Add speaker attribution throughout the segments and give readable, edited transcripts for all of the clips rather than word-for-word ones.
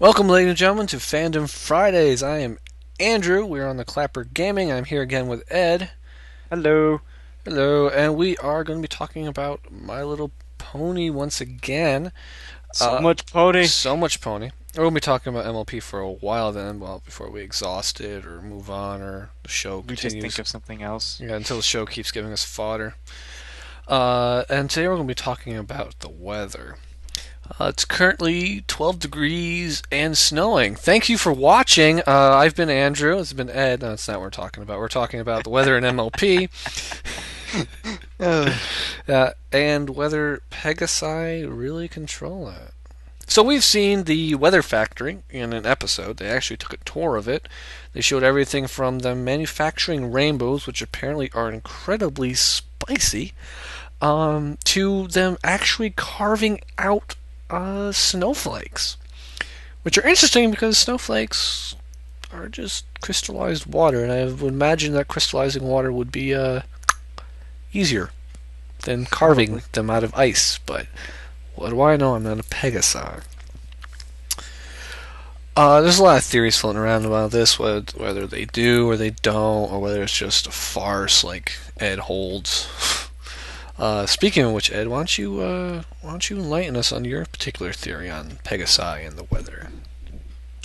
Speaker 1: Welcome, ladies and gentlemen, to Fandom Fridays. I am Andrew. We're on the Clapper Gaming. I'm here again with Ed.
Speaker 2: Hello.
Speaker 1: Hello, and we are going to be talking about My Little Pony once again.
Speaker 2: So
Speaker 1: Uh,
Speaker 2: much pony.
Speaker 1: so much pony. We're going to be talking about MLP for a while then, well, before we exhaust it or move on or the show
Speaker 2: We just think
Speaker 1: continues.
Speaker 2: of something else.
Speaker 1: Yeah, until the show keeps giving us fodder. And today we're going to be talking about the weather. It's currently 12 degrees and snowing. Thank you for watching. I've been Andrew. It's been Ed. No, that's not what we're talking about. We're talking about the weather in MLP
Speaker 2: Ugh.
Speaker 1: and whether pegasai really control it. So we've seen the Weather Factory in an episode. They actually took a tour of it. They showed everything from them manufacturing rainbows, which apparently are incredibly spicy, to them actually carving out snowflakes, which are interesting because snowflakes are just crystallized water, and I would imagine that crystallizing water would be easier than carving
Speaker 2: Probably.
Speaker 1: them out of ice. But what do I know? I'm not a Pegasus. There's a lot of theories floating around about this, whether they do or they don't, or whether it's just a farce like Ed holds. Speaking of which, Ed, why don't you enlighten us on your particular theory on Pegasi and the weather?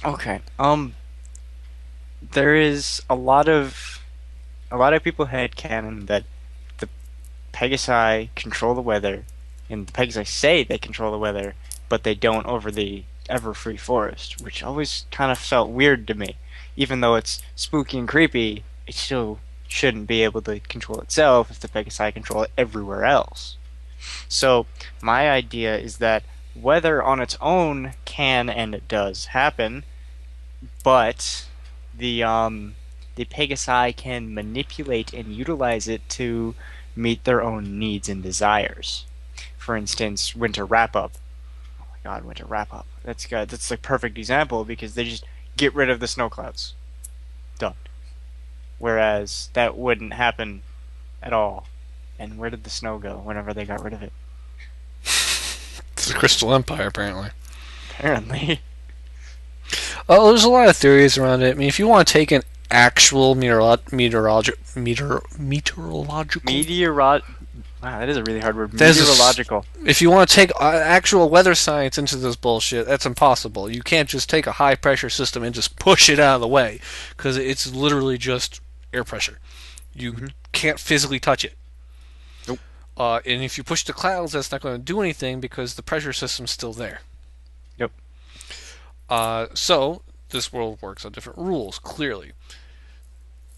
Speaker 2: Okay. There is a lot of people had canon that the Pegasi control the weather, and the Pegasi say they control the weather, but they don't over the Everfree Forest, which always kind of felt weird to me. Even though it's spooky and creepy, it still shouldn't be able to control itself if the Pegasi control it everywhere else. So my idea is that weather on its own can and it does happen, but the Pegasi can manipulate and utilize it to meet their own needs and desires. For instance, winter wrap up. Oh my God, winter wrap up. That's good. That's the perfect example because they just get rid of the snow clouds. Done. Whereas that wouldn't happen at all. And where did the snow go whenever they got rid of it?
Speaker 1: It's the Crystal Empire, apparently.
Speaker 2: Apparently.
Speaker 1: Oh, there's a lot of theories around it. I mean, if you want to take an actual meteorological
Speaker 2: Meteorot. Wow, that is a really hard word.
Speaker 1: there's
Speaker 2: Meteorological.
Speaker 1: if you want to take actual weather science into this bullshit, that's impossible. You can't just take a high pressure system and just push it out of the way because it's literally just air pressure. You
Speaker 2: Hmm.
Speaker 1: can't physically touch it.
Speaker 2: Nope.
Speaker 1: And if you push the clouds, that's not going to do anything because the pressure system's still there.
Speaker 2: Yep.
Speaker 1: So this world works on different rules, clearly.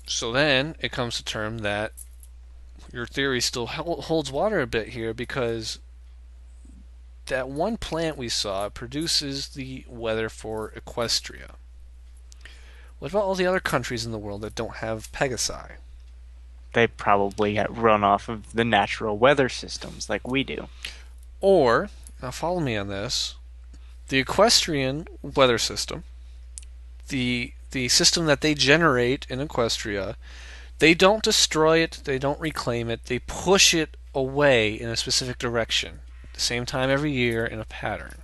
Speaker 1: So then it comes to term that your theory still holds water a bit here because that one plant we saw produces the weather for Equestria. What about all the other countries in the world that don't have Pegasi?
Speaker 2: They probably got run off of the natural weather systems like we do.
Speaker 1: Or, now follow me on this, the Equestrian weather system, the system that they generate in Equestria, they don't destroy it, they don't reclaim it, they push it away in a specific direction, the same time every year in a pattern,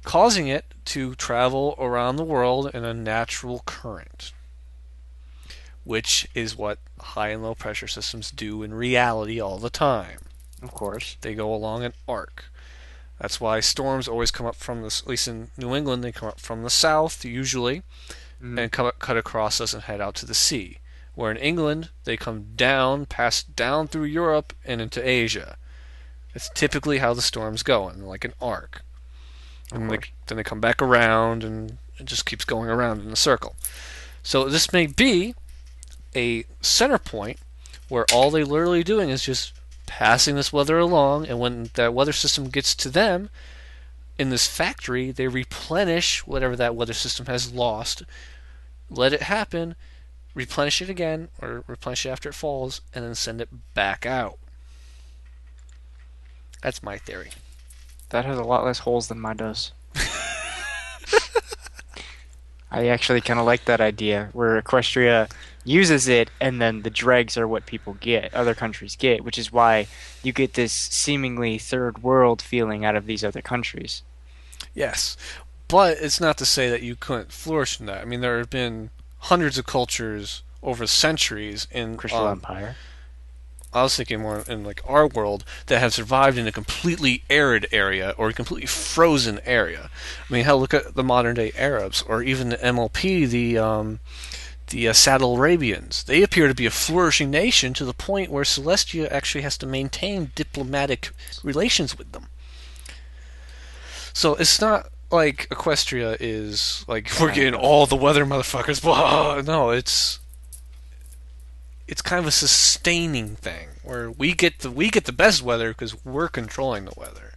Speaker 1: causing it to travel around the world in a natural current, which is what high and low pressure systems do in reality all the time.
Speaker 2: Of course.
Speaker 1: They go along an arc. That's why storms always come up from this, at least in New England, they come up from the south usually
Speaker 2: Mm.
Speaker 1: and cut across us and head out to the sea. Where in England, they come down, pass down through Europe and into Asia. It's typically how the storms go, in like an arc.
Speaker 2: Of
Speaker 1: And
Speaker 2: course.
Speaker 1: then they come back around, and it just keeps going around in a circle. So this may be a center point where all they're literally doing is just passing this weather along, and when that weather system gets to them in this factory, they replenish whatever that weather system has lost, let it happen, replenish it again, or replenish it after it falls, and then send it back out. That's my theory.
Speaker 2: That has a lot less holes than mine does. I actually kind of like that idea where Equestria uses it and then the dregs are what people get, other countries get, which is why you get this seemingly third world feeling out of these other countries.
Speaker 1: Yes, But it's not to say that you couldn't flourish in that. I mean, there have been hundreds of cultures over centuries in
Speaker 2: Crystal Empire.
Speaker 1: I was thinking more in like our world that have survived in a completely arid area or a completely frozen area. I mean, hell, look at the modern day Arabs or even the MLP, the Saddle Arabians. They appear to be a flourishing nation to the point where Celestia actually has to maintain diplomatic relations with them. So it's not like Equestria is like we're getting all the weather motherfuckers. Blah. No, it's kind of a sustaining thing where we get the best weather because we're controlling the weather.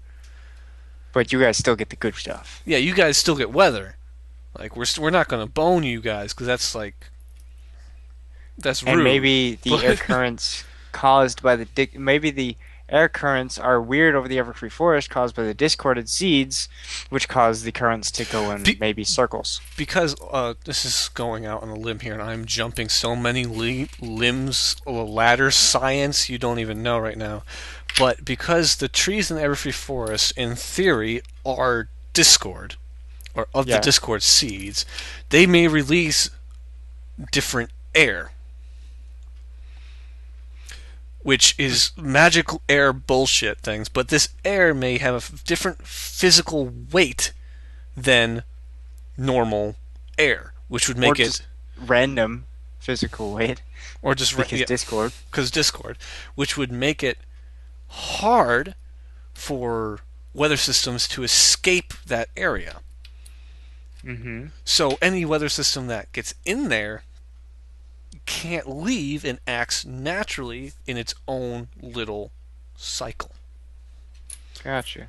Speaker 2: But you guys still get the good stuff.
Speaker 1: Yeah, you guys still get weather. Like we're not going to bone you guys because that's rude.
Speaker 2: And maybe the
Speaker 1: But-
Speaker 2: air currents caused by maybe the air currents are weird over the Everfree Forest caused by the discorded seeds, which cause the currents to go in maybe circles.
Speaker 1: because this is going out on a limb here, and I'm jumping so many limbs, ladder science you don't even know right now. But because the trees in the Everfree Forest, in theory, are discord, or of the
Speaker 2: Yeah.
Speaker 1: discord seeds, they may release different air, which is magical air bullshit things. But this air may have a different physical weight than normal air, which would
Speaker 2: Or
Speaker 1: make
Speaker 2: just
Speaker 1: it
Speaker 2: random physical weight
Speaker 1: or just
Speaker 2: because
Speaker 1: yeah,
Speaker 2: Discord.
Speaker 1: because Discord, which would make it hard for weather systems to escape that area.
Speaker 2: Mm-hmm.
Speaker 1: So any weather system that gets in there can't leave and acts naturally in its own little cycle.
Speaker 2: Gotcha.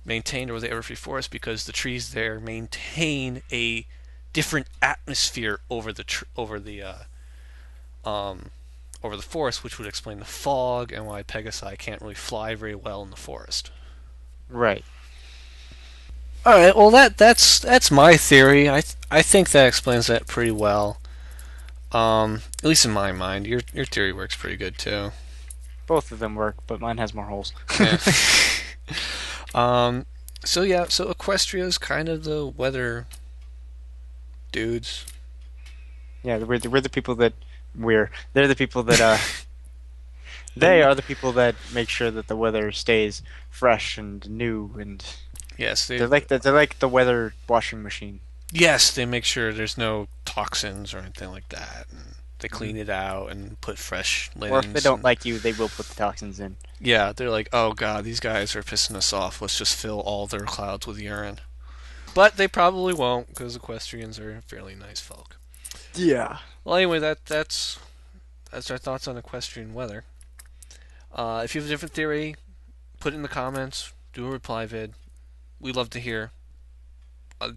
Speaker 1: Maintained over the Everfree Forest because the trees there maintain a different atmosphere over the forest, which would explain the fog and why pegasai can't really fly very well in the forest.
Speaker 2: Right.
Speaker 1: All right, well that's my theory. I think that explains that pretty well. At least in my mind, your theory works pretty good too.
Speaker 2: Both of them work, but mine has more holes.
Speaker 1: Yeah. So Equestria is kind of the weather dudes.
Speaker 2: Yeah, we're the people that they're the people that they are the people that make sure that the weather stays fresh and new, and
Speaker 1: Yes,
Speaker 2: they're like the weather washing machine.
Speaker 1: yes, they make sure there's no toxins or anything like that, and they clean it out and put fresh linens.
Speaker 2: Or if they don't
Speaker 1: and-
Speaker 2: like you, they will put the toxins in.
Speaker 1: yeah, they're like, oh god, these guys are pissing us off. Let's just fill all their clouds with urine. But they probably won't because equestrians are fairly nice folk.
Speaker 2: Yeah.
Speaker 1: Well, anyway, that's our thoughts on equestrian weather. If you have a different theory, put it in the comments. Do a reply vid. We love to hear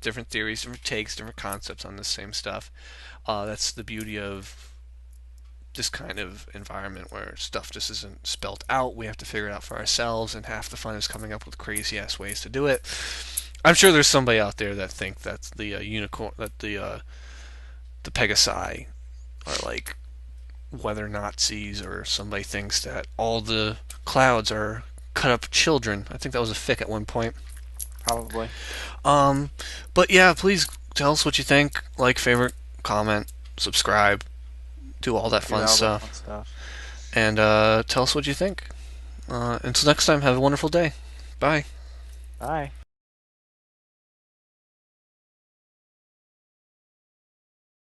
Speaker 1: different theories, different takes, different concepts on the same stuff. That's the beauty of this kind of environment where stuff just isn't spelt out. We have to figure it out for ourselves, and half the fun is coming up with crazy ass ways to do it. I'm sure there's somebody out there that think that the unicorn, that the pegasai are like weather Nazis, or somebody thinks that all the clouds are cut up children. I think that was a fic at one point.
Speaker 2: Probably.
Speaker 1: But yeah, please tell us what you think. Like, favorite, comment, subscribe, do all that fun stuff. And tell us what you think. Until next time, have a wonderful day. Bye.
Speaker 2: Bye.